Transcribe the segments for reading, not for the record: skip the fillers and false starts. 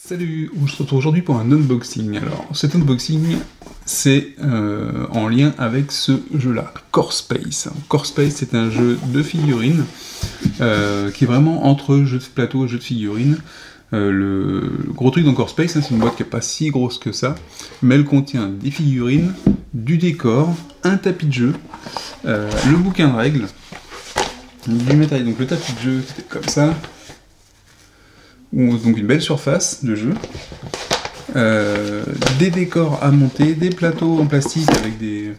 Salut, je te retrouve aujourd'hui pour un unboxing. Alors, cet unboxing, c'est en lien avec ce jeu-là, Core Space. Core Space, c'est un jeu de figurines qui est vraiment entre jeu de plateau et jeu de figurines. Le gros truc dans Core Space, c'est une boîte qui n'est pas si grosse que ça, mais elle contient des figurines, du décor, un tapis de jeu, le bouquin de règles, du matériel. Donc le tapis de jeu, c'était comme ça. Donc une belle surface de jeu, des décors à monter, des plateaux en plastique avec des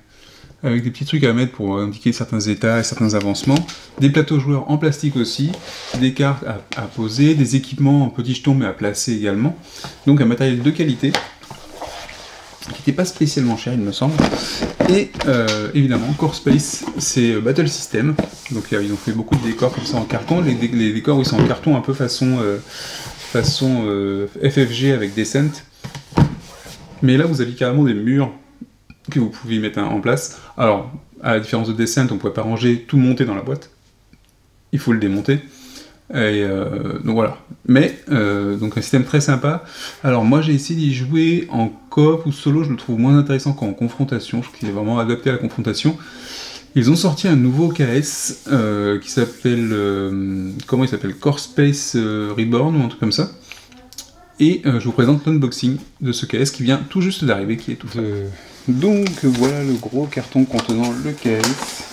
petits trucs à mettre pour indiquer certains états et certains avancements, des plateaux joueurs en plastique aussi, des cartes à poser, des équipements en petits jetons mais à placer également, donc un matériel de qualité, qui n'était pas spécialement cher il me semble, et évidemment Core Space c'est Battle System, donc ils ont fait beaucoup de décors comme ça en carton, les décors où ils sont en carton un peu façon FFG avec Descent, mais là vous avez carrément des murs que vous pouvez mettre en place. Alors à la différence de Descent, on ne pouvait pas ranger tout monter dans la boîte, il faut le démonter. Et donc voilà, mais donc un système très sympa. Alors moi j'ai essayé d'y jouer en coop ou solo, je le trouve moins intéressant qu'en confrontation, je trouve qu'il est vraiment adapté à la confrontation. Ils ont sorti un nouveau KS qui s'appelle, comment il s'appelle, Core Space Reborn ou un truc comme ça. Et je vous présente l'unboxing de ce KS qui vient tout juste d'arriver, qui est tout fait. Donc voilà le gros carton contenant le KS.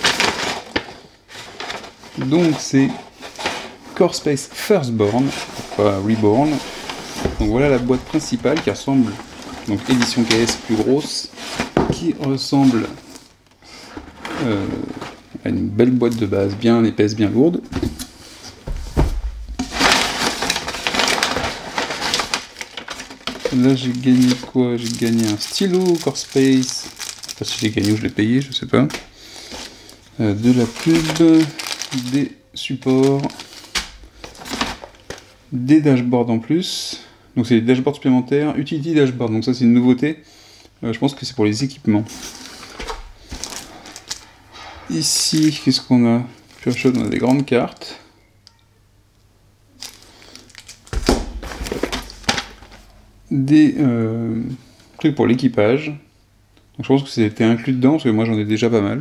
Donc c'est Core Space Firstborn, pas Reborn. Donc voilà la boîte principale qui ressemble, donc édition KS plus grosse, qui ressemble à une belle boîte de base, bien épaisse, bien lourde. Là j'ai gagné quoi? J'ai gagné un stylo Core Space. Je sais pas si je l'ai gagné ou je l'ai payé, je sais pas. De la pub, des supports, des dashboards en plus. Donc c'est des dashboards supplémentaires, Utility Dashboard, donc ça c'est une nouveauté. Je pense que c'est pour les équipements. Ici, qu'est-ce qu'on a? Pure Shot, on a des grandes cartes. Des trucs pour l'équipage. Donc je pense que c'était inclus dedans, parce que moi j'en ai déjà pas mal.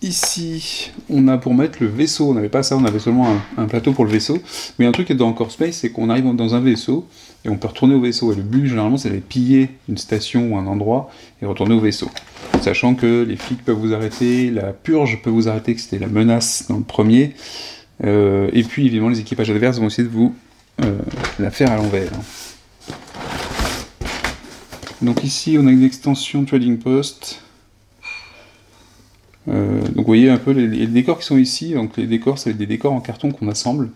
Ici, on a pour mettre le vaisseau. On n'avait pas ça, on avait seulement un plateau pour le vaisseau. Mais un truc qui est dans Core Space, c'est qu'on arrive dans un vaisseau et on peut retourner au vaisseau. Et le but, généralement, c'est d'aller piller une station ou un endroit et retourner au vaisseau. Sachant que les flics peuvent vous arrêter, la purge peut vous arrêter, que c'était la menace dans le premier. Et puis, évidemment, les équipages adverses vont essayer de vous la faire à l'envers. Donc ici, on a une extension Trading Post. Donc vous voyez un peu les décors qui sont ici, donc les décors c'est des décors en carton qu'on assemble.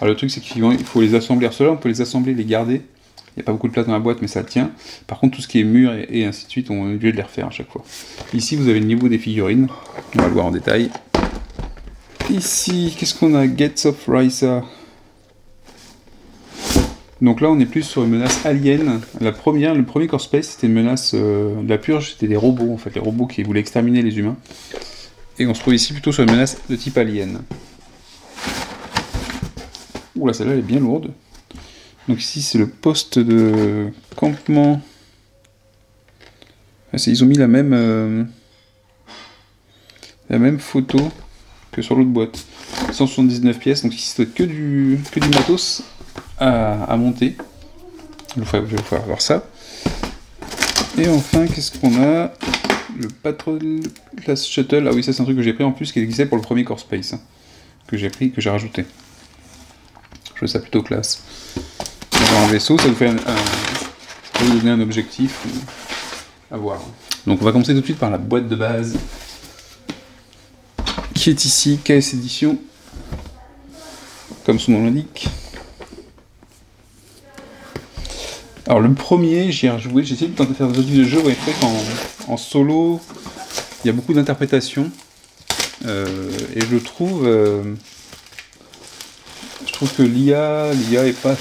Alors le truc c'est qu'il faut les assembler, ceux-là on peut les assembler, les garder, il n'y a pas beaucoup de place dans la boîte mais ça tient. Par contre tout ce qui est mur et ainsi de suite on est obligé de les refaire à chaque fois. Ici vous avez le niveau des figurines, on va le voir en détail. Ici qu'est-ce qu'on a? Gates of Risa. Donc là on est plus sur une menace alien. Le premier Core Space c'était une menace de la purge, c'était des robots en fait, les robots qui voulaient exterminer les humains. Et on se trouve ici plutôt sur une menace de type alien. Oula, celle-là elle est bien lourde. Donc ici c'est le poste de campement. Ils ont mis la même photo que sur l'autre boîte. 179 pièces, donc ici c'est que du matos à monter. Je vais faire voir ça. Et enfin, qu'est-ce qu'on a? Le Patrol Class Shuttle. Ah oui, ça c'est un truc que j'ai pris en plus qui existait pour le premier Core Space. Hein, que j'ai pris, que j'ai rajouté. Je trouve ça plutôt classe. Dans un vaisseau, ça vous fait ça peut vous donner un objectif à voir. Donc on va commencer tout de suite par la boîte de base. Qui est ici, KS Edition. Comme son nom l'indique. Alors le premier, j'y ai rejoué, j'ai essayé de tenter de faire des outils de jeu, ouais, fait qu'en solo, il y a beaucoup d'interprétations, et je trouve que l'IA est pas,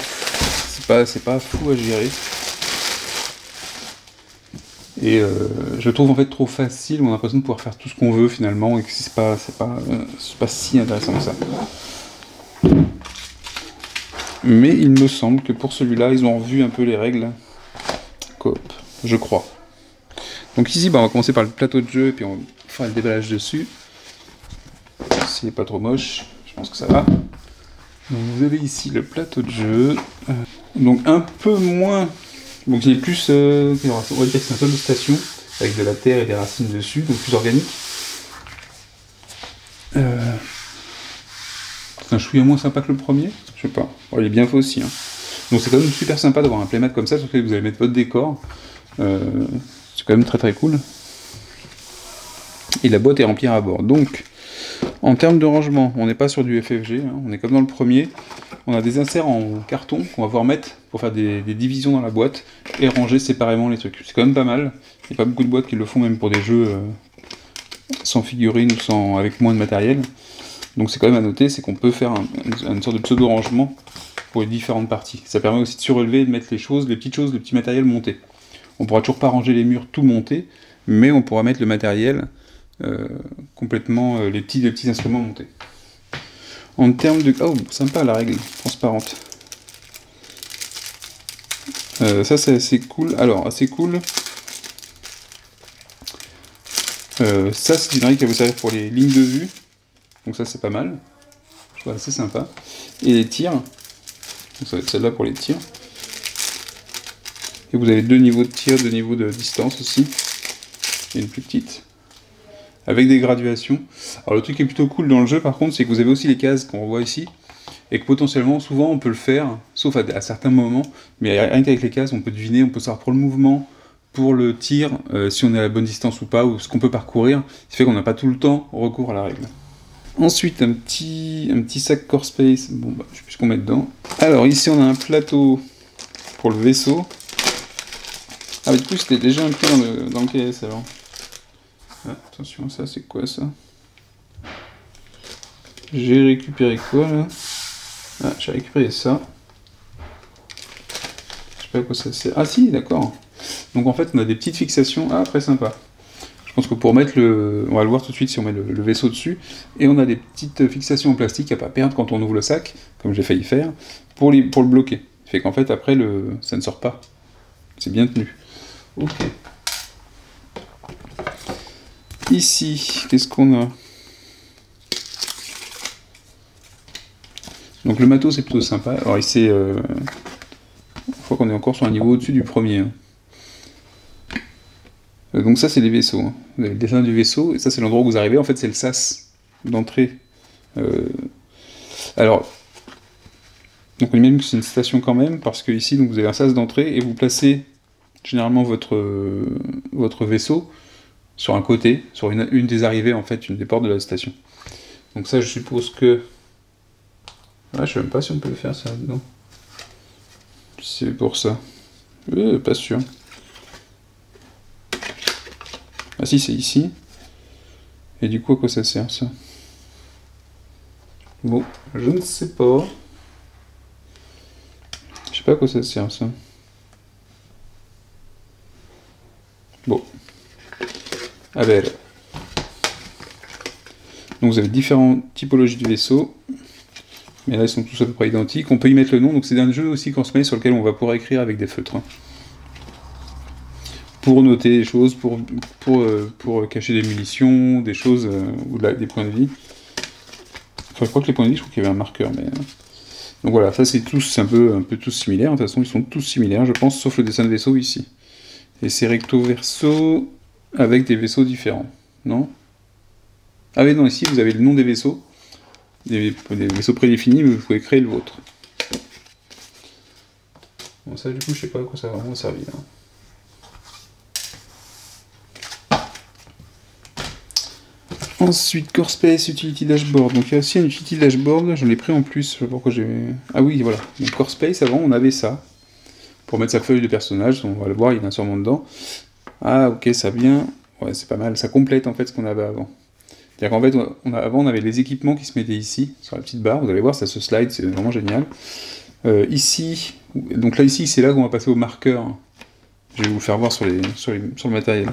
c'est pas fou à gérer, et je trouve en fait trop facile, on a l'impression de pouvoir faire tout ce qu'on veut finalement, et que c'est pas si intéressant que ça. Mais il me semble que pour celui-là, ils ont revu un peu les règles coop, je crois. Donc ici, bah, on va commencer par le plateau de jeu, et puis on fera le déballage dessus. S'il n'est pas trop moche, je pense que ça va. Donc vous avez ici le plateau de jeu. Donc un peu moins... Donc il est plus... on va dire que c'est un sol de station, avec de la terre et des racines dessus, donc plus organique. C'est un chouïa moins sympa que le premier, je sais pas. Bon, il est bien fait aussi. Hein. Donc c'est quand même super sympa d'avoir un playmat comme ça, sur lequel vous allez mettre votre décor. C'est quand même très très cool. Et la boîte est remplie à bord. Donc, en termes de rangement, on n'est pas sur du FFG, hein, on est comme dans le premier. On a des inserts en carton qu'on va pouvoir mettre pour faire des divisions dans la boîte et ranger séparément les trucs. C'est quand même pas mal. Il n'y a pas beaucoup de boîtes qui le font, même pour des jeux sans figurines ou avec moins de matériel. Donc c'est quand même à noter, c'est qu'on peut faire une sorte de pseudo-rangement pour les différentes parties. Ça permet aussi de surélever et de mettre les petits matériels montés. On pourra toujours pas ranger les murs tout montés, mais on pourra mettre le matériel complètement, les petits instruments montés. En termes de... Oh, sympa la règle transparente. Ça c'est assez cool. Alors, assez cool. Ça c'est une règle qui va vous servir pour les lignes de vue. Donc ça c'est pas mal. Je trouve assez sympa. Et les tirs. Donc ça va être celle-là pour les tirs. Et vous avez deux niveaux de tir, deux niveaux de distance aussi. Et une plus petite. Avec des graduations. Alors le truc qui est plutôt cool dans le jeu par contre, c'est que vous avez aussi les cases qu'on voit ici. Et que potentiellement, souvent on peut le faire, sauf à certains moments. Mais rien qu'avec les cases, on peut deviner, on peut savoir pour le mouvement, pour le tir, si on est à la bonne distance ou pas, ou ce qu'on peut parcourir. Ce qui fait qu'on n'a pas tout le temps recours à la règle. Ensuite, un petit sac Core Space. Bon, bah, je sais plus ce qu'on met dedans. Alors, ici, on a un plateau pour le vaisseau. Ah, mais du coup, c'était déjà inclus dans le KS avant. Ah, attention, ça, c'est quoi ça? J'ai récupéré quoi là? Ah, j'ai récupéré ça. Je sais pas à quoi ça sert. Ah, si, d'accord. Donc, en fait, on a des petites fixations. Ah, très sympa. Je pense que pour mettre on va le voir tout de suite si on met le vaisseau dessus, et on a des petites fixations en plastique à pas perdre quand on ouvre le sac, comme j'ai failli faire, pour le bloquer. Ça fait qu'en fait après ça ne sort pas. C'est bien tenu. Ok. Ici, qu'est-ce qu'on a? Donc le matos c'est plutôt sympa. Alors ici, je crois qu'on est encore sur un niveau au-dessus du premier. Hein. Donc ça c'est les vaisseaux, hein. Vous avez le dessin du vaisseau, et ça c'est l'endroit où vous arrivez, en fait c'est le sas d'entrée. Alors, donc on imagine que c'est une station quand même, parce que ici donc, vous avez un sas d'entrée, et vous placez généralement votre vaisseau sur un côté, sur une des arrivées en fait, une des portes de la station. Donc ça je suppose que... Ah, je sais même pas si on peut le faire ça dedans. C'est pour ça. Pas sûr. Ah si, c'est ici. Et du coup, à quoi ça sert, ça? Bon, je ne sais pas. Je sais pas à quoi ça sert, ça. Bon. Ah ben, donc vous avez différentes typologies de vaisseaux. Mais là, ils sont tous à peu près identiques. On peut y mettre le nom. Donc c'est un jeu aussi qu'on se met sur lequel on va pouvoir écrire avec des feutres. Hein. Pour noter des choses, pour cacher des munitions, des choses, ou des points de vie. Enfin, je crois que les points de vie, je crois qu'il y avait un marqueur, mais... Donc voilà, ça c'est un peu tous similaires, de toute façon ils sont tous similaires, je pense, sauf le dessin de vaisseau ici. Et c'est recto verso, avec des vaisseaux différents, non? Ah oui, non, ici vous avez le nom des vaisseaux, des vaisseaux prédéfinis, mais vous pouvez créer le vôtre. Bon, ça du coup, je sais pas à quoi ça va vraiment servir. Hein. Ensuite, Core Space, Utility Dashboard. Donc il y a aussi un Utility Dashboard, j'en ai pris en plus, je sais pas pourquoi j'ai... Ah oui, voilà. Donc Core Space, avant, on avait ça. Pour mettre sa feuille de personnage, on va le voir, il y en a sûrement dedans. Ah, ok, ça vient... Ouais, c'est pas mal, ça complète en fait ce qu'on avait avant. C'est-à-dire qu'en fait, avant, on avait les équipements qui se mettaient ici, sur la petite barre, vous allez voir, ça se slide, c'est vraiment génial. Ici, donc là, ici, c'est là qu'on va passer au marqueur. Je vais vous faire voir sur le matériel.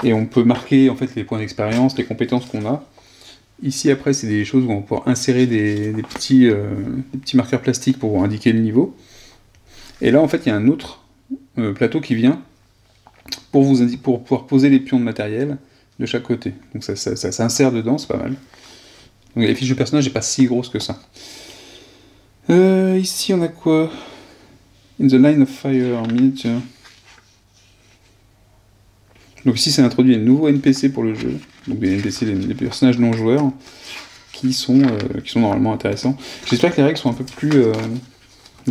Et on peut marquer en fait les points d'expérience, les compétences qu'on a. Ici, après, c'est des choses où on va pouvoir insérer des petits marqueurs plastiques pour indiquer le niveau. Et là, en fait, il y a un autre plateau qui vient pour pouvoir poser les pions de matériel de chaque côté. Donc ça s'insère dedans, c'est pas mal. Donc les fiches de personnage n'est pas si grosse que ça. Ici, on a quoi? In the line of fire, miniature. Donc ici, ça introduit un nouveau NPC pour le jeu. Donc des NPC, les personnages non joueurs, qui sont normalement intéressants. J'espère que les règles sont un peu plus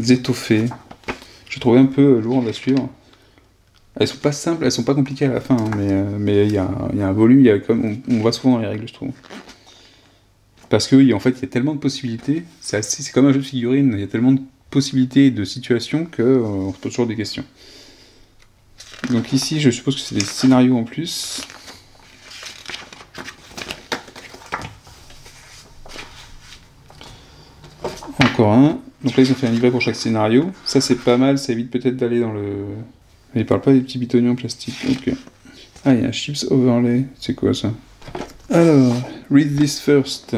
étoffées. Je trouvais un peu lourdes à suivre. Elles sont pas simples, elles sont pas compliquées à la fin, hein, mais il y a un volume, on va souvent dans les règles, je trouve. Parce que en fait, il y a tellement de possibilités, c'est comme un jeu de figurines, il y a tellement de possibilités et de situations qu'on se pose toujours des questions. Donc ici, je suppose que c'est des scénarios en plus. Encore un. Donc là, ils ont fait un livret pour chaque scénario. Ça, c'est pas mal, ça évite peut-être d'aller dans le... Mais ils parlent pas des petits bitoniers en plastique. Ok. Ah, il y a un chips overlay. C'est quoi ça? Alors, read this first.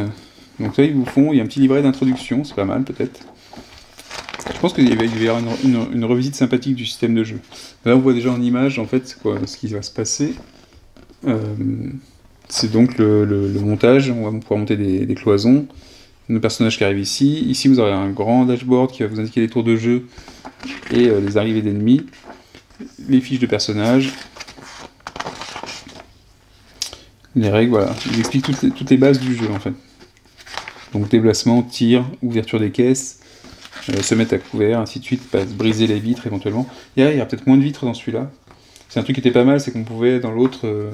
Donc là, il y a un petit livret d'introduction, c'est pas mal peut-être. Je pense qu'il va y avoir une revisite sympathique du système de jeu. Là, on voit déjà en image, en fait, ce qui va se passer. C'est donc le montage. On va pouvoir monter des cloisons. Nos personnages qui arrivent ici. Ici, vous aurez un grand dashboard qui va vous indiquer les tours de jeu et les arrivées d'ennemis. Les fiches de personnages. Les règles, voilà. Il explique toutes les bases du jeu, en fait. Donc déplacement, tir, ouverture des caisses, se mettre à couvert, ainsi de suite, briser les vitres éventuellement. Il y a peut-être moins de vitres dans celui-là. C'est un truc qui était pas mal, c'est qu'on pouvait dans l'autre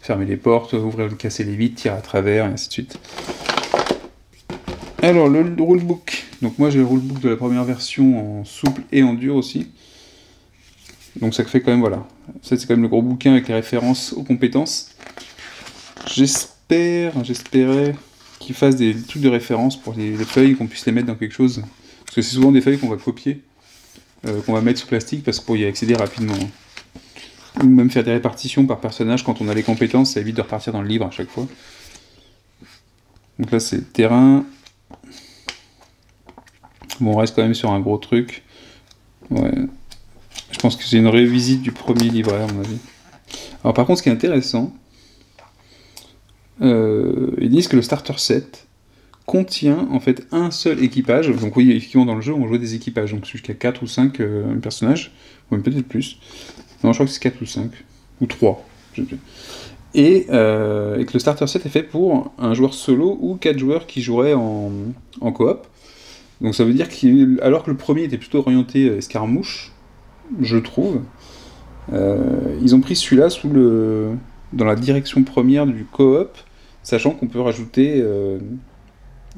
fermer les portes, casser les vitres, tirer à travers, et ainsi de suite. Alors, le rulebook. Donc moi j'ai le rulebook de la première version en souple et en dur aussi. Donc ça fait quand même, voilà. Ça c'est quand même le gros bouquin avec les références aux compétences. J'espérais qu'ils fassent des trucs de référence pour les feuilles, qu'on puisse les mettre dans quelque chose. Parce que c'est souvent des feuilles qu'on va copier, qu'on va mettre sous plastique parce qu'il pour y accéder rapidement. Ou même faire des répartitions par personnage quand on a les compétences, ça évite de repartir dans le livre à chaque fois. Donc là c'est terrain. Bon, on reste quand même sur un gros truc. Ouais. Je pense que c'est une révisite du premier livret, à mon avis. Alors par contre, ce qui est intéressant, ils disent que le starter set contient en fait un seul équipage. Donc oui, effectivement, dans le jeu, on joue des équipages, donc jusqu'à 4 ou 5 personnages, ou même peut-être plus. Non, je crois que c'est 4 ou 5, ou 3. Et que le starter set est fait pour un joueur solo ou 4 joueurs qui joueraient en coop. Donc ça veut dire alors que le premier était plutôt orienté escarmouche, je trouve, ils ont pris celui-là dans la direction première du coop, sachant qu'on peut rajouter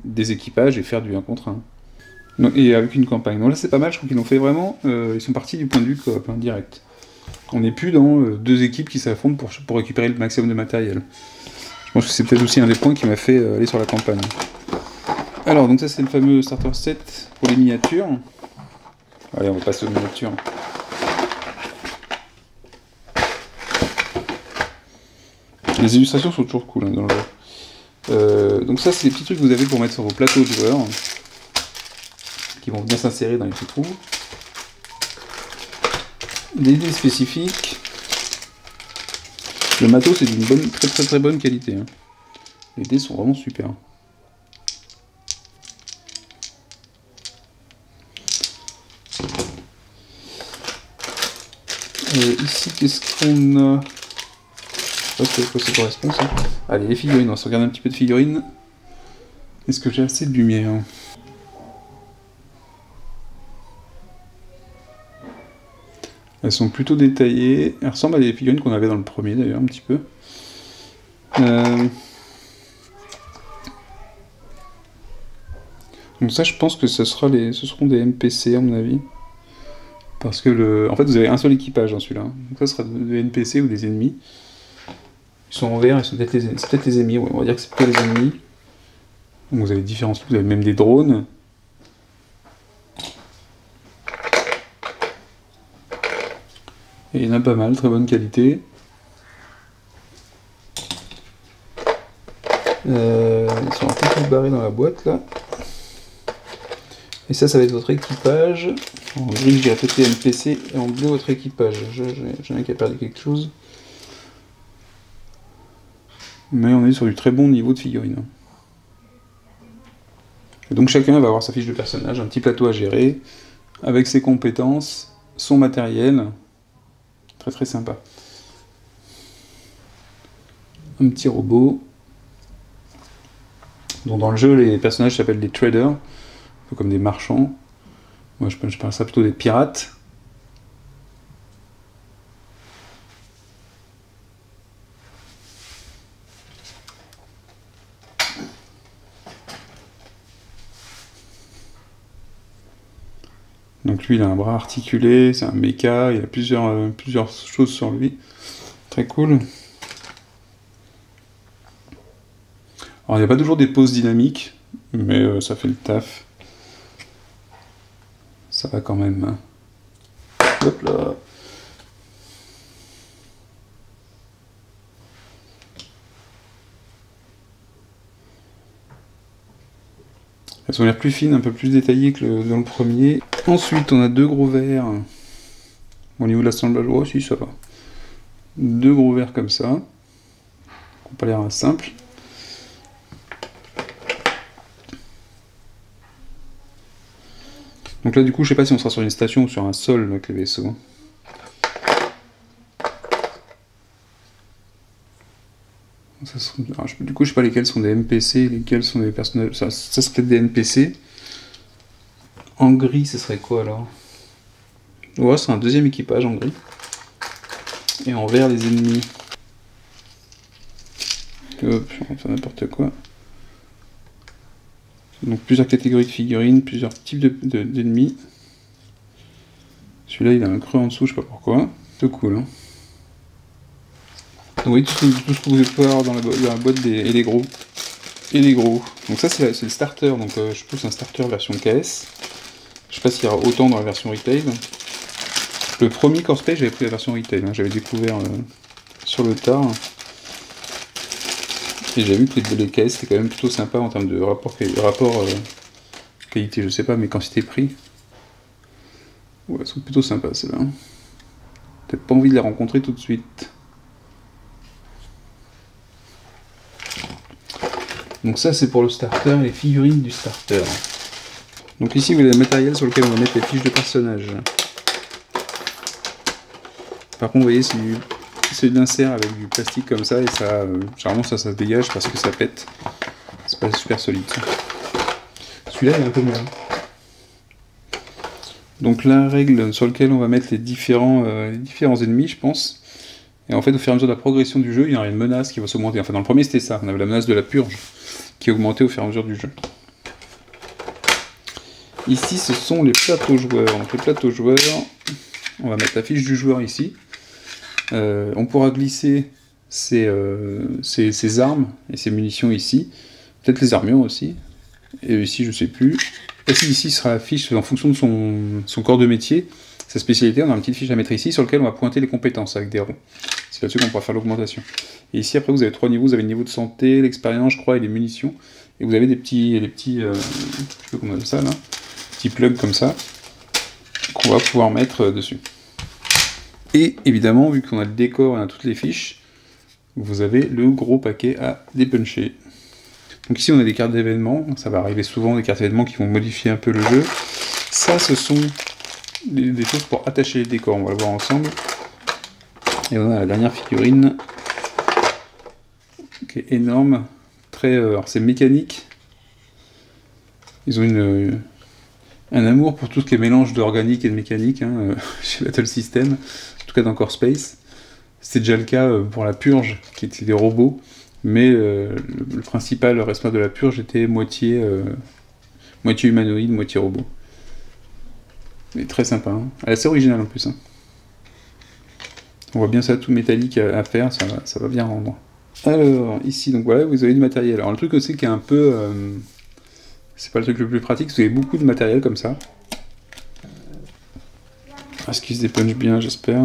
des équipages et faire du 1 contre 1. Donc, et avec une campagne. Donc là c'est pas mal, je trouve qu'ils l'ont fait vraiment, ils sont partis du point de vue coop, direct. On n'est plus dans 2 équipes qui s'affrontent pour récupérer le maximum de matériel. Je pense que c'est peut-être aussi un des points qui m'a fait aller sur la campagne. Alors, donc ça c'est le fameux starter set pour les miniatures. Allez, on va passer aux miniatures. Les illustrations sont toujours cool dans le jeu. Donc ça c'est les petits trucs que vous avez pour mettre sur vos plateaux de joueurs, qui vont bien s'insérer dans les petits trous. Des dés spécifiques. Le matos c'est d'une très bonne qualité. Hein. Les dés sont vraiment super. Ici, qu'est-ce qu'on a? Je sais pas à quoi ça correspond, ça. Allez, les figurines, on va se regarder un petit peu de figurines. Est-ce que j'ai assez de lumière? Elles sont plutôt détaillées. Elles ressemblent à des figurines qu'on avait dans le premier, d'ailleurs, un petit peu. Donc ça, je pense que ce seront des NPC, à mon avis. Parce que en fait, vous avez un seul équipage dans celui-là. Donc ça sera des NPC ou des ennemis. Ils sont en vert, c'est peut-être les ennemis, ouais, on va dire que c'est plutôt les ennemis. Donc vous avez différents trucs, vous avez même des drones. Et il y en a pas mal, très bonne qualité. Ils sont un peu plus barrés dans la boîte là. Et ça va être votre équipage. En gris, j'ai répété NPC et en bleu, votre équipage. J'ai un qui a perdu quelque chose. Mais on est sur du très bon niveau de figurines. Et donc chacun va avoir sa fiche de personnage, un petit plateau à gérer, avec ses compétences, son matériel. Très très sympa. Un petit robot. Donc dans le jeu, les personnages s'appellent des traders, un peu comme des marchands. Moi je parle ça plutôt des pirates. Donc lui il a un bras articulé, c'est un mecha, il a plusieurs choses sur lui. Très cool. Alors il n'y a pas toujours des poses dynamiques, mais ça fait le taf. Ça va quand même. Hein. Hop là. Elles ont l'air plus fines, un peu plus détaillées que dans le premier. Ensuite, on a deux gros verres. Au niveau de l'assemblage, oh si, ça va. Deux gros verres comme ça. Qui n'ont pas l'air simples. Donc là, du coup, je sais pas si on sera sur une station ou sur un sol avec les vaisseaux. Alors, du coup, je sais pas lesquels sont des NPC, lesquels sont des personnages. Ça c'est peut-être des NPC. En gris, ce serait quoi alors? Ouais, c'est un deuxième équipage en gris. Et en vert, les ennemis. Hop, on fait n'importe quoi. Donc plusieurs catégories de figurines, plusieurs types d'ennemis. Celui-là, il a un creux en dessous, je sais pas pourquoi. C'est cool, hein. Donc, oui, tout ce que vous pouvez avoir dans la boîte et les gros. Et les gros. Donc ça, c'est le starter. Donc je pousse un starter version KS. Je sais pas s'il y aura autant dans la version retail. Le premier Core Space, j'avais pris la version retail. Hein. J'avais découvert sur le tard. Et j'ai vu que les KS c'était quand même plutôt sympa en termes de rapport qualité, je sais pas, mais quantité-prix. Ouais, elles sont plutôt sympas celles-là. Peut-être pas envie de les rencontrer tout de suite. Donc ça c'est pour le starter, les figurines du starter. Donc ici vous avez le matériel sur lequel on va mettre les fiches de personnages. Par contre vous voyez c'est de l'insert avec du plastique comme ça et ça, généralement ça se dégage parce que ça pète. C'est pas super solide. Celui-là il est un peu moins. Donc la règle sur laquelle on va mettre les différents ennemis je pense. Et en fait au fur et à mesure de la progression du jeu il y aura une menace qui va s'augmenter. Enfin dans le premier c'était ça, on avait la menace de la purge qui augmentait au fur et à mesure du jeu. Ici ce sont les plateaux joueurs. Donc les plateaux joueurs, on va mettre la fiche du joueur ici. On pourra glisser ses armes et ses munitions ici. Peut-être les armures aussi. Et ici je sais plus. Ici sera la fiche en fonction de son corps de métier. Sa spécialité, on a une petite fiche à mettre ici sur laquelle on va pointer les compétences avec des ronds. C'est là-dessus qu'on pourra faire l'augmentation. Et ici, après, vous avez 3 niveaux. Vous avez le niveau de santé, l'expérience, je crois, et les munitions. Et vous avez je sais pas comment on appelle ça, là. Petits plugs comme ça, qu'on va pouvoir mettre dessus. Et évidemment, vu qu'on a le décor et on a toutes les fiches, vous avez le gros paquet à dépuncher. Donc ici, on a des cartes d'événements. Ça va arriver souvent, des cartes d'événements qui vont modifier un peu le jeu. Ça, ce sont des choses pour attacher les décors, on va le voir ensemble. Et on a la dernière figurine qui est énorme, alors c'est mécanique. Ils ont un amour pour tout ce qui est mélange d'organique et de mécanique hein, chez Battle System, en tout cas dans Core Space. C'était déjà le cas pour la purge, qui était des robots, mais le principal responsable de la purge était moitié humanoïde, moitié robot. Mais très sympa, hein. Elle est assez originale en plus. Hein. On voit bien ça tout métallique à faire, ça va bien rendre. Alors, ici, donc voilà, vous avez du matériel. Alors le truc aussi qui est un peu... c'est pas le truc le plus pratique, vous avez beaucoup de matériel comme ça. Est-ce qu'il se dépunche bien, j'espère.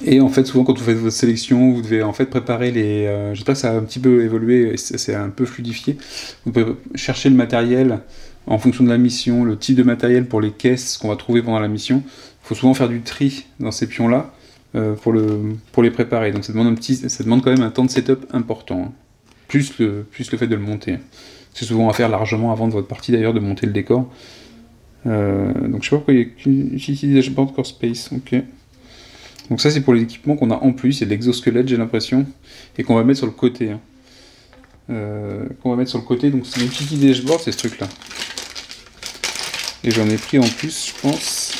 Et en fait, souvent, quand vous faites votre sélection, vous devez en fait préparer les... J'espère que ça a un petit peu évolué, et c'est un peu fluidifié. Vous pouvez chercher le matériel en fonction de la mission, le type de matériel pour les caisses qu'on va trouver pendant la mission. Il faut souvent faire du tri dans ces pions-là pour les préparer. Donc ça demande quand même un temps de setup important, hein. Plus le fait de le monter. C'est souvent à faire largement avant de votre partie d'ailleurs, de monter le décor. Donc je sais pas pourquoi il y a qu'une utility dashboard core space, ok. Donc ça c'est pour les équipements qu'on a en plus, il y a de l'exosquelette j'ai l'impression, et qu'on va mettre sur le côté. Hein. Donc c'est une utility dashboard, c'est ce truc là. Et j'en ai pris en plus, je pense.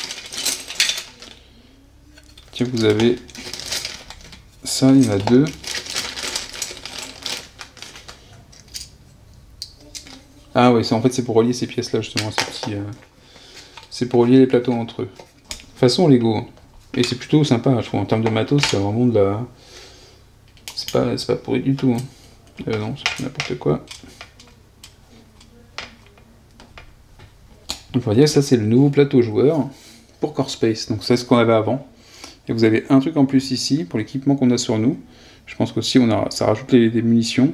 Tiens, vous avez ça, il y en a deux. Ah ouais, en fait c'est pour relier ces pièces là justement, ces petits... C'est pour relier les plateaux entre eux. Façon Lego. Et c'est plutôt sympa, je trouve, en termes de matos, c'est vraiment de la... C'est pas pourri du tout. Hein. Non, c'est n'importe quoi. Donc on va dire que ça c'est le nouveau plateau joueur pour Core Space. Donc c'est ce qu'on avait avant. Et vous avez un truc en plus ici, pour l'équipement qu'on a sur nous. Je pense qu'aussi ça rajoute des munitions.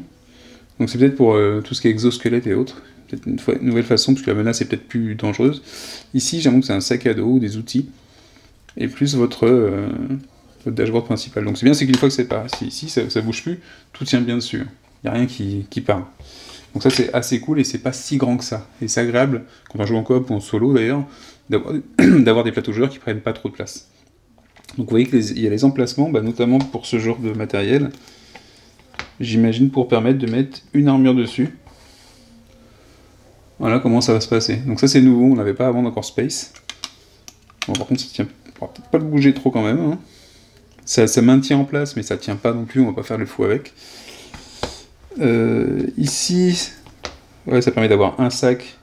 Donc c'est peut-être pour tout ce qui est exosquelette et autres. Peut-être une nouvelle façon, parce que la menace est peut-être plus dangereuse. Ici, j'avoue que c'est un sac à dos ou des outils. Et plus votre dashboard principal. Donc c'est bien, c'est qu'une fois que c'est pas ici, ça bouge plus, tout tient bien dessus. Il n'y a rien qui part. Donc ça c'est assez cool et c'est pas si grand que ça. Et c'est agréable, quand on joue en coop ou en solo d'ailleurs, d'avoir des plateaux joueurs qui prennent pas trop de place. Donc vous voyez qu'il y a les emplacements, notamment pour ce genre de matériel, j'imagine pour permettre de mettre une armure dessus. Voilà comment ça va se passer. Donc ça c'est nouveau, on n'avait pas avant dans Core Space. Bon, par contre ça tient, on va peut-être pas le bouger trop quand même. Hein. Ça maintient en place, mais ça tient pas non plus, on va pas faire le fou avec. Ici, ouais, ça permet d'avoir un sac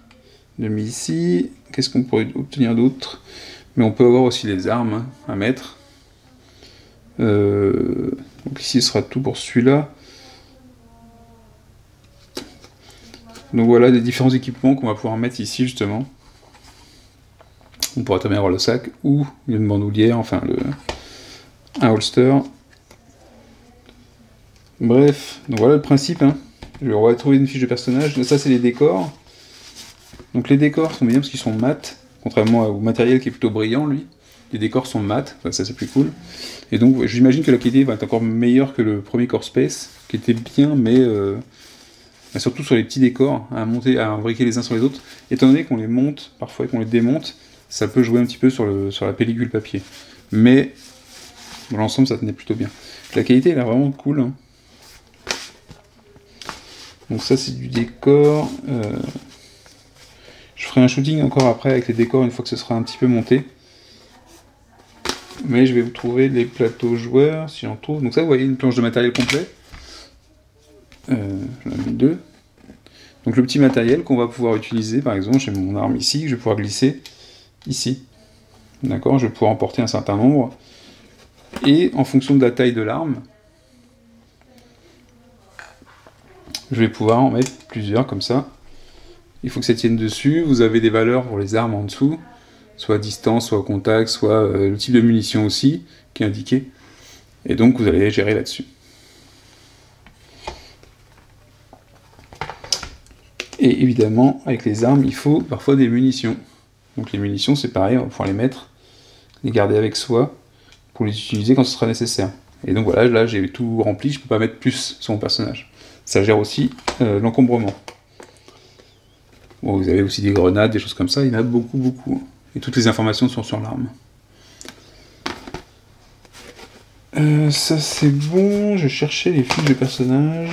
de mis ici. Qu'est-ce qu'on pourrait obtenir d'autre? Mais on peut avoir aussi les armes à mettre. Donc ici, ce sera tout pour celui-là. Donc voilà les différents équipements qu'on va pouvoir mettre ici justement. On pourra terminer avoir le sac ou une bandoulière, enfin un holster. Bref, donc voilà le principe. Hein. On va trouver une fiche de personnage. Ça c'est les décors. Donc les décors sont bien parce qu'ils sont mat, contrairement au matériel qui est plutôt brillant lui. Les décors sont mat, enfin, ça c'est plus cool. Et donc j'imagine que la qualité va être encore meilleure que le premier Core Space, qui était bien, mais surtout sur les petits décors, à imbriquer les uns sur les autres. Étant donné qu'on les monte parfois et qu'on les démonte, ça peut jouer un petit peu sur la pellicule papier. Mais dans l'ensemble ça tenait plutôt bien. La qualité elle est vraiment cool. Hein. Donc ça c'est du décor. Je ferai un shooting encore après avec les décors une fois que ce sera un petit peu monté. Mais je vais vous trouver les plateaux joueurs, si j'en trouve. Donc ça, vous voyez, une planche de matériel complet. J'en ai mis deux. Donc le petit matériel qu'on va pouvoir utiliser, par exemple, j'ai mon arme ici, que je vais pouvoir glisser ici. D'accord, je vais pouvoir emporter un certain nombre. Et en fonction de la taille de l'arme, je vais pouvoir en mettre plusieurs comme ça. Il faut que ça tienne dessus. Vous avez des valeurs pour les armes en dessous, soit à distance, soit au contact, soit le type de munition aussi, qui est indiqué. Et donc vous allez gérer là-dessus. Et évidemment, avec les armes, il faut parfois des munitions. Donc les munitions, c'est pareil, on va pouvoir les mettre, les garder avec soi, pour les utiliser quand ce sera nécessaire. Et donc voilà, là j'ai tout rempli, je ne peux pas mettre plus sur mon personnage. Ça gère aussi l'encombrement. Bon, vous avez aussi des grenades, des choses comme ça, il y en a beaucoup, beaucoup. Et toutes les informations sont sur l'arme. Ça c'est bon, je cherchais les fiches de personnages.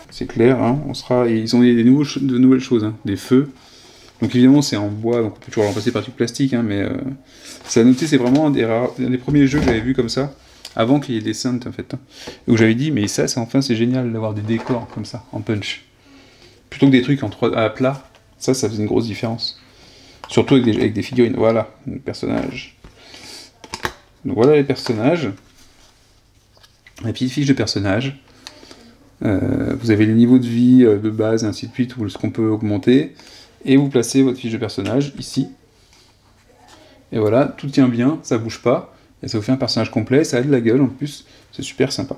C'est clair, hein, ils ont de nouvelles choses, hein, des feux. Donc évidemment c'est en bois, donc on peut toujours le remplacer par du plastique, hein, mais c'est à noter, c'est vraiment un des premiers jeux que j'avais vu comme ça, avant qu'il y ait des Saints en fait. Hein, où j'avais dit, mais ça c'est génial d'avoir des décors comme ça, en punch. Plutôt que des trucs à plat, ça faisait une grosse différence. Surtout avec des figurines. Voilà, les personnages. Donc voilà les personnages. La petite fiche de personnages. Vous avez les niveaux de vie de base, et ainsi de suite, ou ce qu'on peut augmenter. Et vous placez votre fiche de personnage ici. Et voilà, tout tient bien, ça bouge pas. Et ça vous fait un personnage complet, ça a de la gueule en plus, c'est super sympa.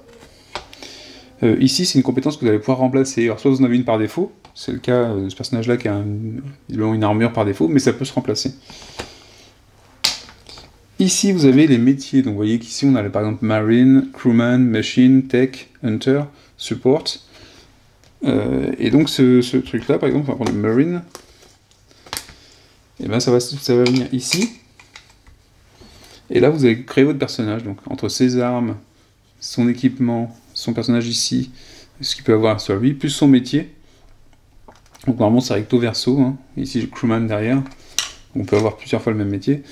Ici, c'est une compétence que vous allez pouvoir remplacer. Alors, soit vous en avez une par défaut, c'est le cas de ce personnage-là qui a une armure par défaut, mais ça peut se remplacer. Ici, vous avez les métiers. Donc, vous voyez qu'ici, on a par exemple Marine, Crewman, Machine, Tech, Hunter, Support. Et donc, ce truc-là, par exemple, on va prendre le Marine. Et bien, ça va venir ici. Et là, vous allez créer votre personnage. Donc, entre ses armes, son équipement, son personnage ici, ce qu'il peut avoir sur lui, plus son métier. Donc normalement c'est recto verso, hein. Ici j'ai crewman derrière, on peut avoir plusieurs fois le même métier.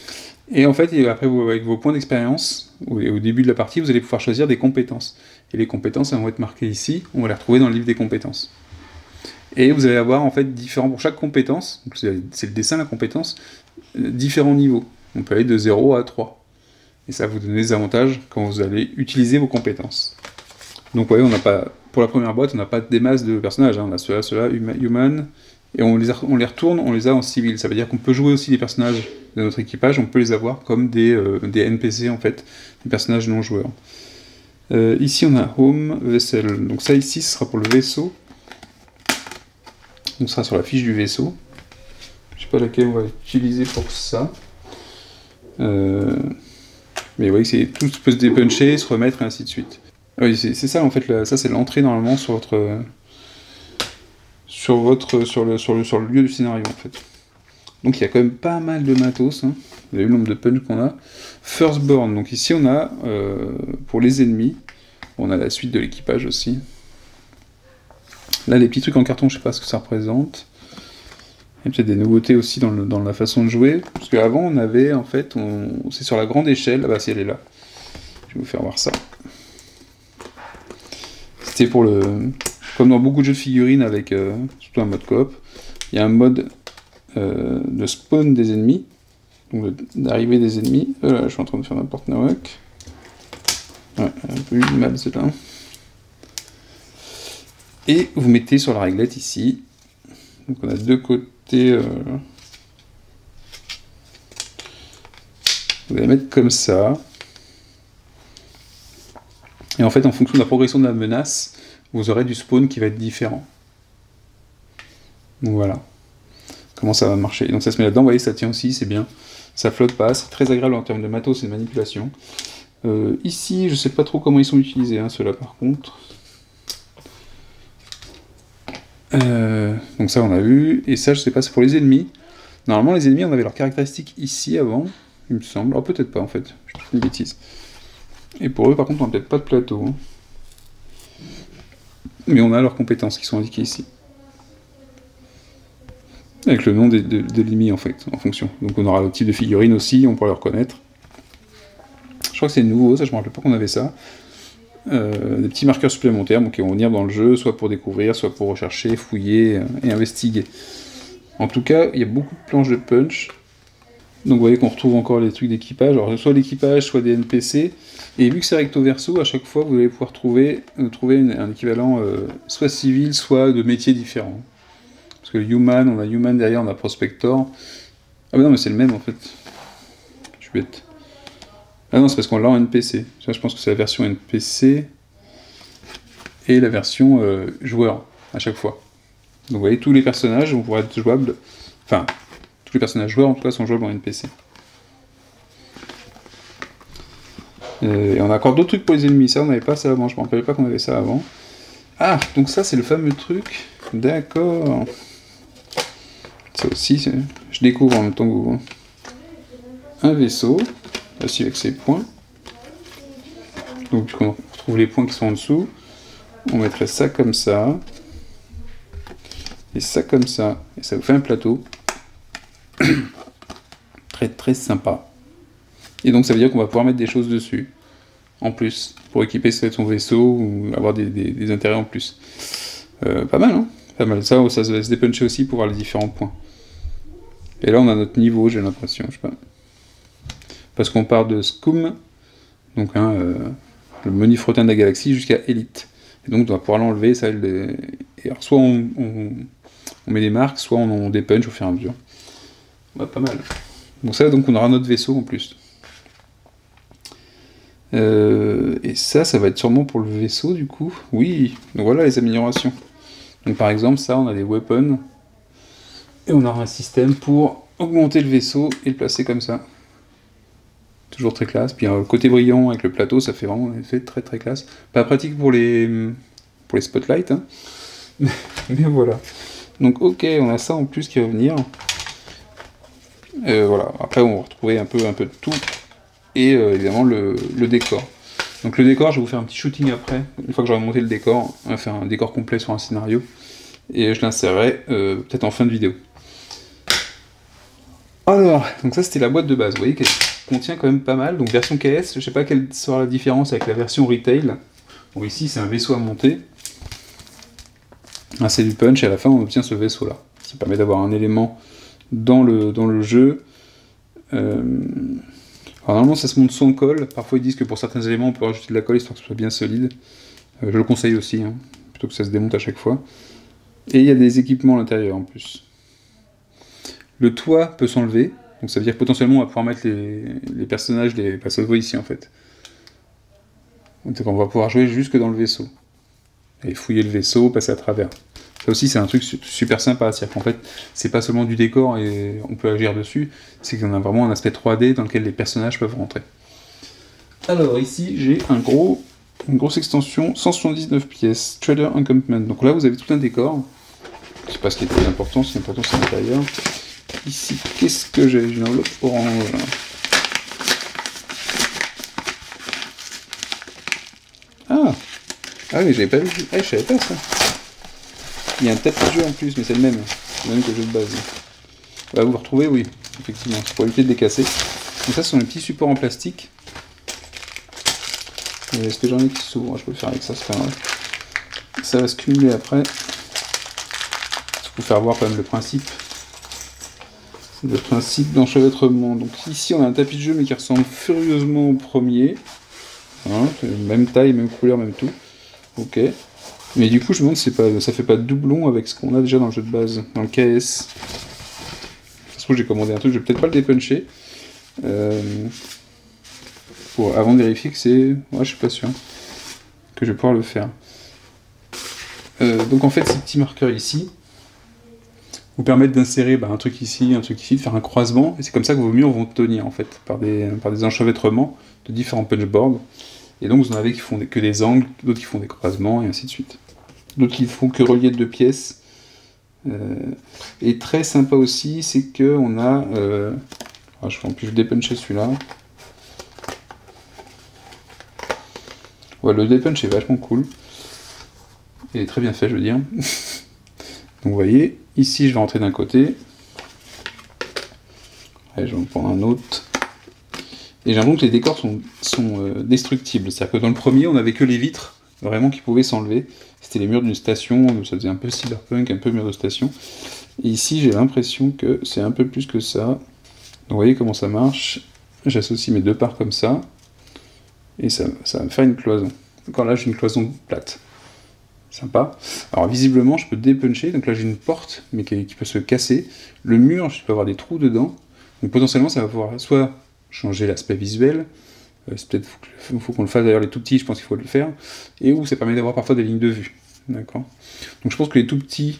Et en fait, après avec vos points d'expérience, au début de la partie, vous allez pouvoir choisir des compétences. Et les compétences, elles vont être marquées ici, on va les retrouver dans le livre des compétences. Et vous allez avoir en fait différents, pour chaque compétence, c'est le dessin de la compétence, différents niveaux. On peut aller de 0 à 3. Et ça va vous donner des avantages quand vous allez utiliser vos compétences. Donc vous voyez, on n'a pas, pour la première boîte, on n'a pas des masses de personnages, hein. On a ceux-là, human, et on les retourne, on les a en civil. Ça veut dire qu'on peut jouer aussi des personnages de notre équipage, on peut les avoir comme des NPC en fait, des personnages non joueurs. Ici on a Home, Vessel, donc ça ici ce sera pour le vaisseau, donc ce sera sur la fiche du vaisseau. Je sais pas laquelle on va utiliser pour ça. Mais vous voyez que tout peut se dépuncher, se remettre et ainsi de suite. Oui, c'est ça en fait, ça c'est l'entrée normalement sur le lieu du scénario en fait. Donc il y a quand même pas mal de matos, hein. Vous avez vu le nombre de punch qu'on a. Firstborn, donc ici on a, pour les ennemis, on a la suite de l'équipage aussi. Là les petits trucs en carton, je sais pas ce que ça représente. Il y a peut-être des nouveautés aussi dans la façon de jouer, parce qu'avant on avait en fait, c'est sur la grande échelle, ah bah si elle est là. Je vais vous faire voir ça. C'était pour comme dans beaucoup de jeux de figurines avec surtout un mode coop, il y a un mode de spawn des ennemis, donc d'arrivée des ennemis. Là, je suis en train de faire n'importe quoi. Ouais, un peu eu du mal c'est là. Et vous mettez sur la réglette ici. Donc on a deux côtés. Vous allez mettre comme ça. Et en fait, en fonction de la progression de la menace, vous aurez du spawn qui va être différent. Donc voilà. Comment ça va marcher. Donc ça se met là-dedans, vous voyez, ça tient aussi, c'est bien. Ça flotte pas, c'est très agréable en termes de matos et de manipulation. Ici, je sais pas trop comment ils sont utilisés, hein, ceux-là par contre. Donc ça, on a vu. Et ça, je sais pas, c'est pour les ennemis. Normalement, les ennemis, on avait leurs caractéristiques ici avant, il me semble. Oh, peut-être pas en fait, je te fais une bêtise. Et pour eux, par contre, on n'a peut-être pas de plateau. Hein. Mais on a leurs compétences qui sont indiquées ici. Avec le nom de l'ennemi, en fait, en fonction. Donc on aura le type de figurine aussi, on pourra le reconnaître. Je crois que c'est nouveau, ça, je ne me rappelle pas qu'on avait ça. Des petits marqueurs supplémentaires qui vont venir dans le jeu, soit pour découvrir, soit pour rechercher, fouiller et investiguer. En tout cas, il y a beaucoup de planches de punch. Donc vous voyez qu'on retrouve encore les trucs d'équipage, alors soit l'équipage, soit des NPC, et vu que c'est recto verso, à chaque fois vous allez pouvoir trouver un équivalent soit civil, soit de métiers différents. Parce que Human, on a Human derrière, on a Prospector. Ah mais non mais c'est le même en fait. Je suis bête. Ah non c'est parce qu'on l'a en NPC. Ça je pense que c'est la version NPC et la version joueur à chaque fois. Donc vous voyez tous les personnages vont pouvoir être jouables, enfin tous les personnages joueurs en tout cas sont jouables en NPC. Et on a encore d'autres trucs pour les ennemis, ça on n'avait pas ça avant, je ne me rappelais pas qu'on avait ça avant. Ah, donc ça c'est le fameux truc, d'accord. Ça aussi, je découvre en même temps que vous. Un vaisseau, aussi avec ses points. Donc on retrouve les points qui sont en dessous. On mettrait ça comme ça. Et ça comme ça. Et ça vous fait un plateau. Très très sympa. Et donc ça veut dire qu'on va pouvoir mettre des choses dessus. En plus. Pour équiper son vaisseau ou avoir des intérêts en plus. Pas mal, hein. Pas mal. Ça se va se dépuncher aussi pour voir les différents points. Et là on a notre niveau, j'ai l'impression, je sais pas. Parce qu'on part de Scum, donc le menu frottin de la galaxie, jusqu'à Elite. Et donc on va pouvoir l'enlever, ça. Et alors soit on met des marques, soit on dépunch au fur et à mesure. Bah, pas mal. Donc ça, donc on aura notre vaisseau en plus. Et ça va être sûrement pour le vaisseau du coup. Oui, donc voilà les améliorations. Donc par exemple, ça, on a des weapons. Et on aura un système pour augmenter le vaisseau et le placer comme ça. Toujours très classe. Puis le côté brillant avec le plateau, ça fait vraiment un effet très très classe. Pas pratique pour les spotlights, hein. Mais voilà. Donc ok, on a ça en plus qui va venir. Voilà. Après, on va retrouver un peu de tout. Et évidemment le décor. Donc le décor, je vais vous faire un petit shooting après. Une fois que j'aurai monté le décor, on va faire un décor complet sur un scénario. Et je l'insérerai peut-être en fin de vidéo. Alors, donc ça c'était la boîte de base, vous voyez qu'elle contient quand même pas mal. Donc version KS, je sais pas quelle sera la différence avec la version retail. Bon ici c'est un vaisseau à monter. Ah, c'est du punch et à la fin on obtient ce vaisseau là. Ça permet d'avoir un élément dans le jeu. Alors normalement ça se monte sans colle. Parfois ils disent que pour certains éléments on peut rajouter de la colle histoire que ce soit bien solide. Je le conseille aussi, hein, plutôt que ça se démonte à chaque fois. Et il y a des équipements à l'intérieur en plus. Le toit peut s'enlever, donc ça veut dire que potentiellement on va pouvoir mettre les personnages, ça se voit ici en fait. Donc on va pouvoir jouer jusque dans le vaisseau. Et fouiller le vaisseau, passer à travers. Ça aussi c'est un truc super sympa, c'est-à-dire qu'en fait c'est pas seulement du décor et on peut agir dessus, c'est qu'on a vraiment un aspect 3D dans lequel les personnages peuvent rentrer. Alors ici j'ai une grosse extension, 179 pièces, Trader Encampment. Donc là vous avez tout un décor. Je sais pas ce qui est très important, ce qui est important c'est l'intérieur. Ici, qu'est-ce que j'ai? J'ai une enveloppe orange. Ah oui, j'avais pas vu. Je savais pas ça. Il y a un tapis de jeu en plus, mais c'est le même que le jeu de base. Là, vous le retrouvez, oui, effectivement, c'est pour éviter de les casser. Donc ça, ce sont les petits supports en plastique. Est-ce que j'en ai qui s'ouvrent? Je peux le faire avec ça, c'est pas grave. Ça va se cumuler après. Pour faire voir quand même le principe. Le principe d'enchevêtrement. Donc ici on a un tapis de jeu mais qui ressemble furieusement au premier. Hein, même taille, même couleur, même tout. Ok. Mais du coup je me demande si ça fait pas de doublon avec ce qu'on a déjà dans le jeu de base, dans le KS. Ça se trouve j'ai commandé un truc, je vais peut-être pas le dépuncher. Avant de vérifier que c'est... Ouais, je suis pas sûr que je vais pouvoir le faire. Donc en fait ces petits marqueurs ici vous permettent d'insérer un truc ici, de faire un croisement, et c'est comme ça que vos murs vont tenir en fait, par des enchevêtrements de différents punchboards. Et donc vous en avez qui font que des angles, d'autres qui font des croisements, et ainsi de suite. D'autres qui font que relier deux pièces. Et très sympa aussi, c'est que on a... en plus je dépuncher celui-là. Ouais, le dépunch est vachement cool. Il est très bien fait, je veux dire. Donc vous voyez, ici je vais rentrer d'un côté. Allez, je vais en prendre un autre. Et j'ai l'impression que les décors sont destructibles. C'est-à-dire que dans le premier, on n'avait que les vitres, vraiment, qui pouvaient s'enlever. C'était les murs d'une station, donc ça faisait un peu cyberpunk, un peu mur de station. Et ici, j'ai l'impression que c'est un peu plus que ça. Donc vous voyez comment ça marche. J'associe mes deux parts comme ça. Et ça va me faire une cloison. Encore là, j'ai une cloison plate. Sympa. Alors visiblement, je peux dépuncher. Donc là, j'ai une porte, mais qui peut se casser. Le mur, je peux avoir des trous dedans. Donc potentiellement, ça va pouvoir soit changer l'aspect visuel. C'est peut-être faut qu'on le fasse. D'ailleurs, les tout petits, je pense qu'il faut le faire. Et où ça permet d'avoir parfois des lignes de vue. D'accord. Donc je pense que les tout petits,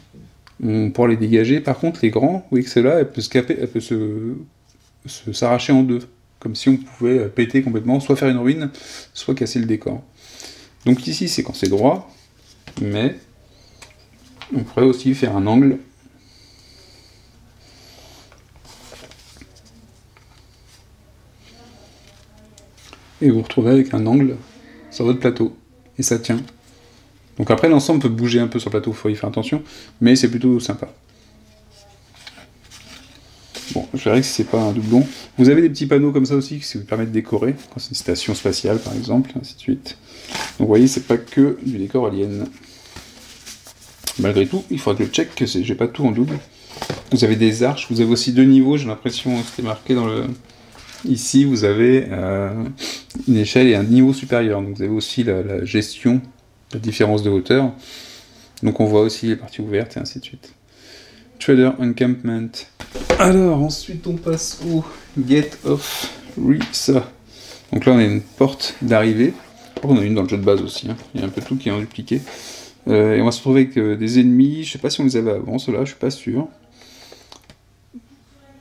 on pourra les dégager. Par contre, les grands, vous voyez que celle-là, elle peut s'arracher en deux. Comme si on pouvait péter complètement, soit faire une ruine, soit casser le décor. Donc ici, c'est quand c'est droit. Mais on pourrait aussi faire un angle. Et vous vous retrouvez avec un angle sur votre plateau. Et ça tient. Donc après, l'ensemble peut bouger un peu sur le plateau, il faut y faire attention. Mais c'est plutôt sympa. Bon, je verrai que c'est pas un doublon. Vous avez des petits panneaux comme ça aussi qui vous permettent de décorer, quand c'est une station spatiale par exemple, ainsi de suite. Donc vous voyez, c'est pas que du décor alien. Malgré tout, il faudra que je check que j'ai pas tout en double. Vous avez des arches, vous avez aussi deux niveaux, j'ai l'impression, c'était marqué dans le... Ici, vous avez une échelle et un niveau supérieur. Donc vous avez aussi la gestion, la différence de hauteur. Donc on voit aussi les parties ouvertes et ainsi de suite. Trader Encampment. Alors, ensuite on passe au Gate of Risa. Donc là on a une porte d'arrivée. On a une dans le jeu de base aussi, hein. Il y a un peu tout qui est en dupliqué. Et on va se retrouver avec des ennemis, je sais pas si on les avait avant, ceux-là, je suis pas sûr.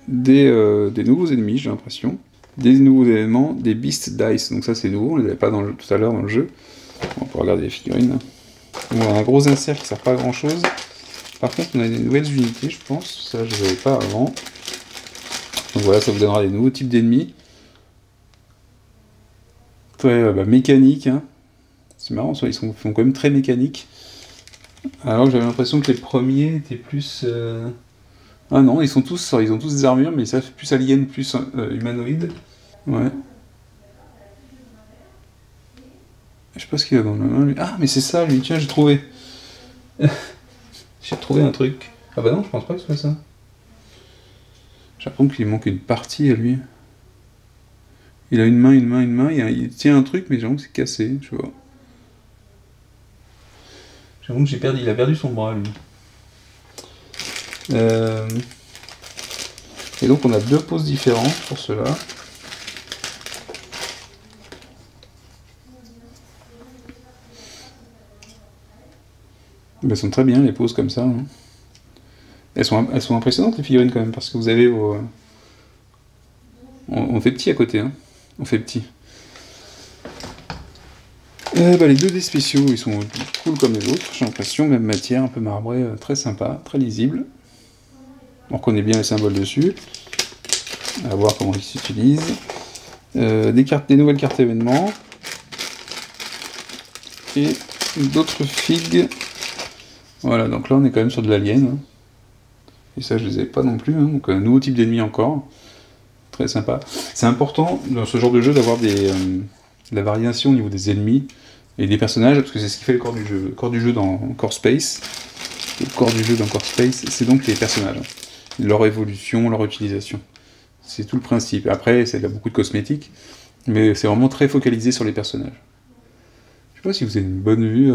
Des nouveaux ennemis, j'ai l'impression. Des nouveaux éléments, des Beast Dice, donc ça c'est nouveau, on les avait pas tout à l'heure dans le jeu. On peut regarder les figurines. On a un gros insert qui sert pas à grand chose. Par contre on a des nouvelles unités, je pense, ça je ne l'avais pas avant. Donc voilà, ça vous donnera des nouveaux types d'ennemis. Très mécanique, hein. C'est marrant, ils sont quand même très mécaniques. Alors que j'avais l'impression que les premiers étaient plus... Ah non, ils ont tous des armures, mais ça fait plus alien, plus humanoïde. Ouais. Je sais pas ce qu'il a dans la main, lui. Ah, mais c'est ça, lui, tiens, j'ai trouvé. J'ai trouvé un truc. Ah bah non, je pense pas que ce soit ça. J'ai l'impression qu'il manque une partie à lui. Il a une main, il tient un truc, mais j'ai l'impression que c'est cassé, je vois. J'ai l'impression que il a perdu son bras, lui. Et donc on a deux poses différentes pour cela. Elles sont très bien les poses comme ça. Hein. Elles sont impressionnantes les figurines quand même, parce que vous avez vos... On fait petit à côté, hein. On fait petit. Les 2D spéciaux, ils sont cool comme les autres, j'ai l'impression, même matière, un peu marbrée, très sympa, très lisible. On reconnaît bien les symboles dessus. À voir comment ils s'utilisent. Des nouvelles cartes événements. Et d'autres figues. Voilà, donc là on est quand même sur de l'alien. Hein. Et ça je les avais pas non plus, hein. Donc un nouveau type d'ennemi encore. Très sympa. C'est important dans ce genre de jeu d'avoir la variation au niveau des ennemis et des personnages, parce que c'est ce qui fait le corps du jeu. Le corps du jeu dans Core Space. Le corps du jeu dans Core Space, c'est donc les personnages. Leur évolution, leur utilisation. C'est tout le principe. Après, il y a beaucoup de cosmétiques, mais c'est vraiment très focalisé sur les personnages. Je sais pas si vous avez une bonne vue,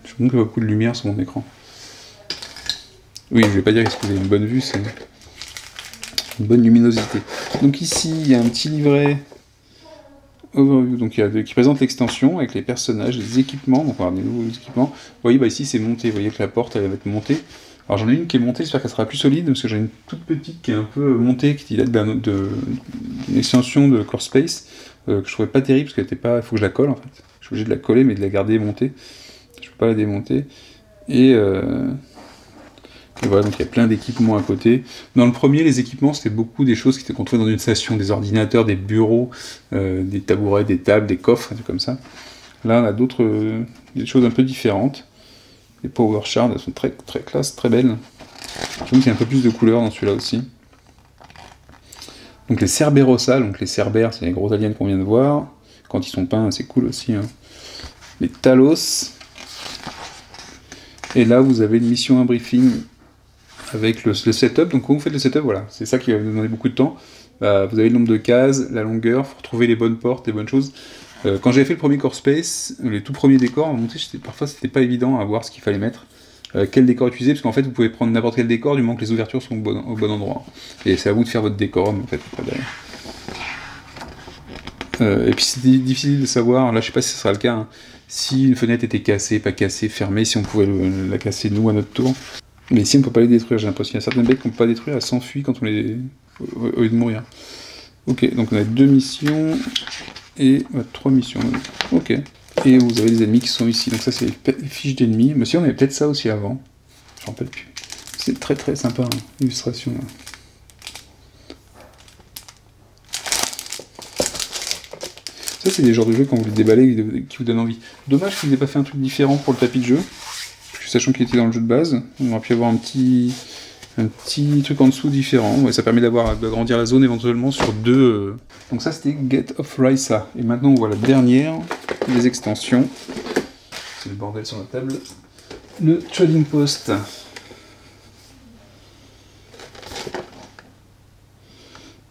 je trouve qu'il y a beaucoup de lumière sur mon écran. Oui, je vais pas dire que vous avez une bonne vue, c'est une bonne luminosité. Donc ici, il y a un petit livret overview, donc qui présente l'extension avec les personnages, les équipements, donc on va avoir des nouveaux équipements. Vous voyez, ici c'est monté, vous voyez que la porte elle va être montée. Alors j'en ai une qui est montée, j'espère qu'elle sera plus solide, parce que j'ai une toute petite qui est un peu montée, qui date d'une extension de Core Space, que je trouvais pas terrible, parce qu'elle était pas... Il faut que je la colle en fait. Je suis obligé de la coller, mais de la garder montée. Je peux pas la démonter. Et voilà, donc il y a plein d'équipements à côté. Dans le premier, les équipements, c'était beaucoup des choses qu'on trouvait dans une station, des ordinateurs, des bureaux, des tabourets, des tables, des coffres, des trucs comme ça. Là, on a des choses un peu différentes. Les Power Shards, elles sont très, très classe, très belles. Je trouve qu'il y a un peu plus de couleurs dans celui-là aussi. Donc les Cerberossa, donc les Cerbères, c'est les gros aliens qu'on vient de voir. Quand ils sont peints, c'est cool aussi. Hein. Les Talos. Et là, vous avez une mission, un briefing avec le setup. Donc quand vous faites le setup, voilà, c'est ça qui va vous demander beaucoup de temps. Vous avez le nombre de cases, la longueur, il faut trouver les bonnes portes, les bonnes choses. Quand j'avais fait le premier Core Space, les tout premiers décors à monter, parfois c'était pas évident à voir ce qu'il fallait mettre, quel décor utiliser, parce qu'en fait vous pouvez prendre n'importe quel décor du moment que les ouvertures sont au bon endroit. Et c'est à vous de faire votre décor, en fait. Et puis c'est difficile de savoir, là je sais pas si ce sera le cas, hein, si une fenêtre était cassée, pas cassée, fermée, si on pouvait la casser nous à notre tour. Mais ici on ne peut pas les détruire, j'ai l'impression qu'il y a certaines bêtes qu'on ne peut pas détruire, elles s'enfuient quand on les... au lieu de mourir. Ok, donc on a 2 missions... et 3 missions. Ok. Et vous avez des ennemis qui sont ici. Donc ça c'est les fiches d'ennemis. Mais si on avait peut-être ça aussi avant. Je m'en rappelle plus. C'est très très sympa, hein, l'illustration. Ça c'est des genres de jeux quand vous les déballez qui vous donnent envie. Dommage qu'ils n'aient pas fait un truc différent pour le tapis de jeu. Sachant qu'il était dans le jeu de base. On aurait pu avoir un petit truc en dessous différent. Ouais, ça permet d'agrandir la zone éventuellement sur 2. Donc ça c'était Gate of Risa. Et maintenant on voit la dernière des extensions. C'est le bordel sur la table. Le Trading Post.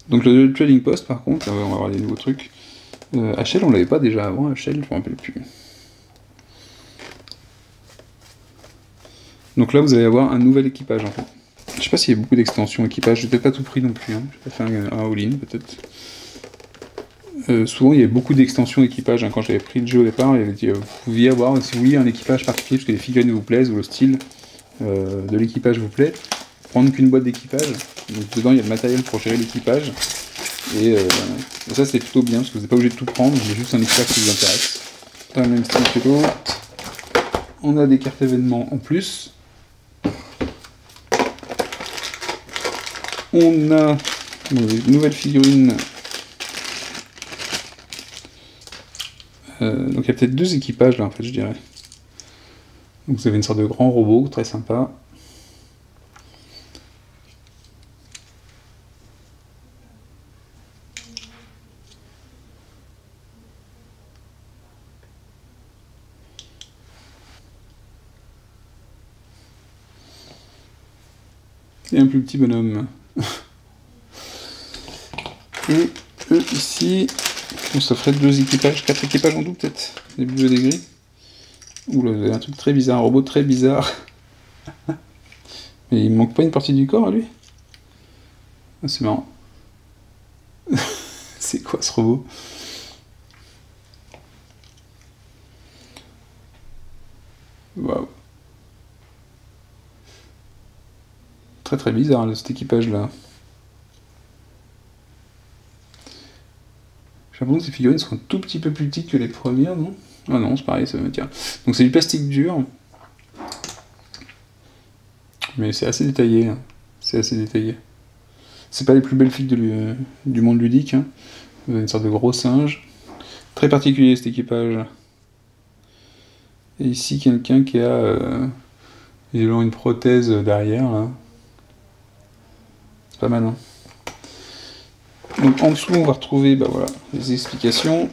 Donc le Trading Post par contre, on va avoir des nouveaux trucs. HL on l'avait pas déjà avant, HL je me rappelle plus. Donc là vous allez avoir un nouvel équipage en fait. Je sais pas s'il y a beaucoup d'extensions équipage, j'ai peut-être pas tout pris non plus, hein. J'ai pas fait un all-in peut-être. souvent il y avait beaucoup d'extensions d'équipage, hein. Quand j'avais pris le jeu au départ, il avait dit, vous pouviez avoir, si vous vouliez, un équipage particulier, parce que les figurines vous plaisent, ou le style de l'équipage vous plaît, prendre qu'une boîte d'équipage, donc dedans il y a le matériel pour gérer l'équipage, et ça c'est plutôt bien, parce que vous n'êtes pas obligé de tout prendre, il y a juste un équipage qui vous intéresse. Dans le même style que l'autre, on a des cartes événements en plus, on a une nouvelle figurine. Donc il y a peut-être 2 équipages là en fait, je dirais. Donc vous avez une sorte de grand robot très sympa. Et un plus petit bonhomme. Et ici, ça ferait 2 équipages, 4 équipages en tout peut-être. Des bleus et des gris. Oula, vous avez un truc très bizarre, un robot très bizarre. Mais il me manque pas une partie du corps à lui? Ah, c'est marrant. C'est quoi ce robot? Waouh. Très très bizarre cet équipage là. J'ai l'impression que ces figurines sont un tout petit peu plus petites que les premières, non? Ah non, c'est pareil, ça me tient. Donc c'est du plastique dur. Mais c'est assez détaillé. Hein. C'est assez détaillé. C'est pas les plus belles figues du monde ludique. Hein. Vous avez une sorte de gros singe. Très particulier cet équipage. Et ici, quelqu'un qui a une prothèse derrière. Là. C'est pas mal, hein. Donc en dessous, on va retrouver voilà, les explications.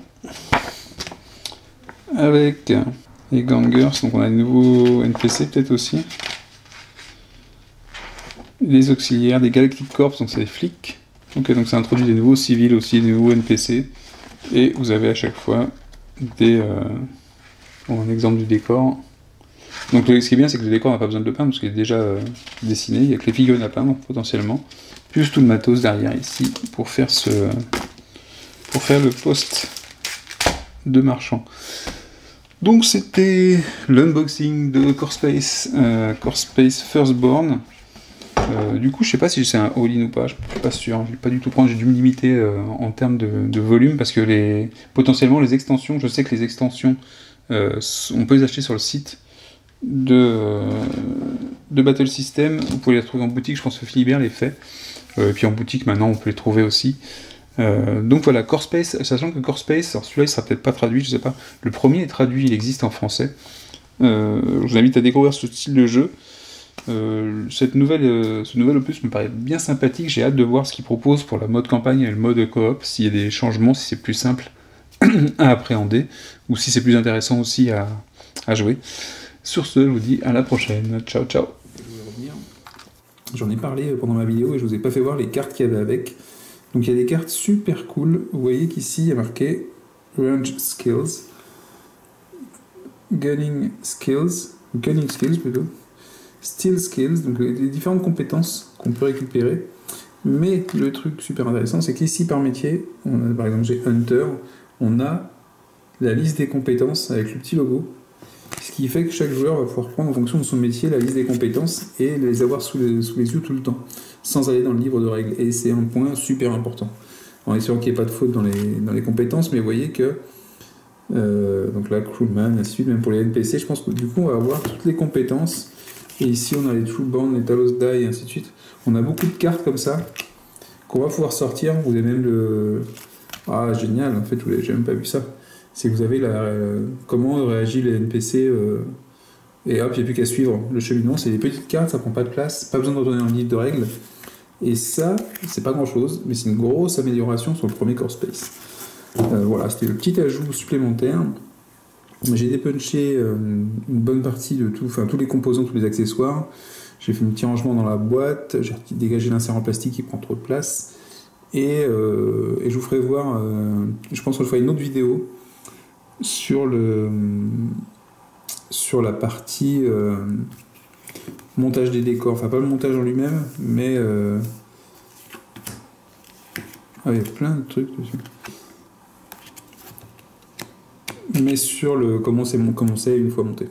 Avec les gangers, donc on a des nouveaux NPC peut-être aussi. Les auxiliaires, des Galactic Corps, donc c'est des flics. Ok, donc ça introduit des nouveaux civils aussi, des nouveaux NPC. Et vous avez à chaque fois un exemple du décor. Donc ce qui est bien, c'est que le décor n'a pas besoin de le peindre, parce qu'il est déjà dessiné, il n'y a que les figurines à peindre, potentiellement. Plus tout le matos derrière ici, pour faire le poste de marchand. Donc c'était l'unboxing de Core Space Firstborn. Du coup, je sais pas si c'est un all-in ou pas, je suis pas sûr, je vais pas du tout prendre, j'ai dû me limiter en termes de volume, parce que potentiellement les extensions, je sais que les extensions, on peut les acheter sur le site de Battle System, vous pouvez les retrouver en boutique, je pense que Philibert les fait, et puis en boutique maintenant on peut les trouver aussi. Donc voilà, Core Space, sachant que Core Space, alors celui-là il sera peut-être pas traduit, je sais pas, le premier est traduit, il existe en français. Je vous invite à découvrir ce style de jeu. Ce nouvel opus me paraît bien sympathique, j'ai hâte de voir ce qu'il propose pour la mode campagne et le mode coop, s'il y a des changements, si c'est plus simple à appréhender, ou si c'est plus intéressant aussi à jouer. Sur ce, je vous dis à la prochaine, ciao ciao. J'en ai parlé pendant ma vidéo et je vous ai pas fait voir les cartes qu'il y avait avec. Donc il y a des cartes super cool, vous voyez qu'ici il y a marqué Range Skills, Gunning Skills plutôt, Steel Skills, donc les différentes compétences qu'on peut récupérer. Mais le truc super intéressant, c'est qu'ici par métier, on a, par exemple j'ai Hunter, on a la liste des compétences avec le petit logo, ce qui fait que chaque joueur va pouvoir prendre en fonction de son métier la liste des compétences et les avoir sous les yeux tout le temps, sans aller dans le livre de règles. Et c'est un point super important. En espérant qu'il n'y ait pas de faute dans les compétences, mais vous voyez que donc là, crewman, ainsi de suite, même pour les NPC, je pense que du coup on va avoir toutes les compétences. Et ici on a les Trueborn, les Talos Die, et ainsi de suite. On a beaucoup de cartes comme ça qu'on va pouvoir sortir. Vous avez même le... Ah génial, en fait j'ai même pas vu ça. C'est que vous avez comment réagit les NPC et hop, il n'y a plus qu'à suivre le cheminement. C'est des petites cartes, ça prend pas de place, pas besoin de retourner dans le livre de règles. Et ça, c'est pas grand chose, mais c'est une grosse amélioration sur le premier Core Space. Voilà, c'était le petit ajout supplémentaire. J'ai dépunché une bonne partie de tous les composants, tous les accessoires. J'ai fait un petit rangement dans la boîte, j'ai dégagé l'insert en plastique qui prend trop de place. Et je vous ferai voir, je pense que je ferai une autre vidéo sur la partie montage des décors, enfin pas le montage en lui-même, mais il y a plein de trucs dessus. mais sur le comment c'est une fois monté.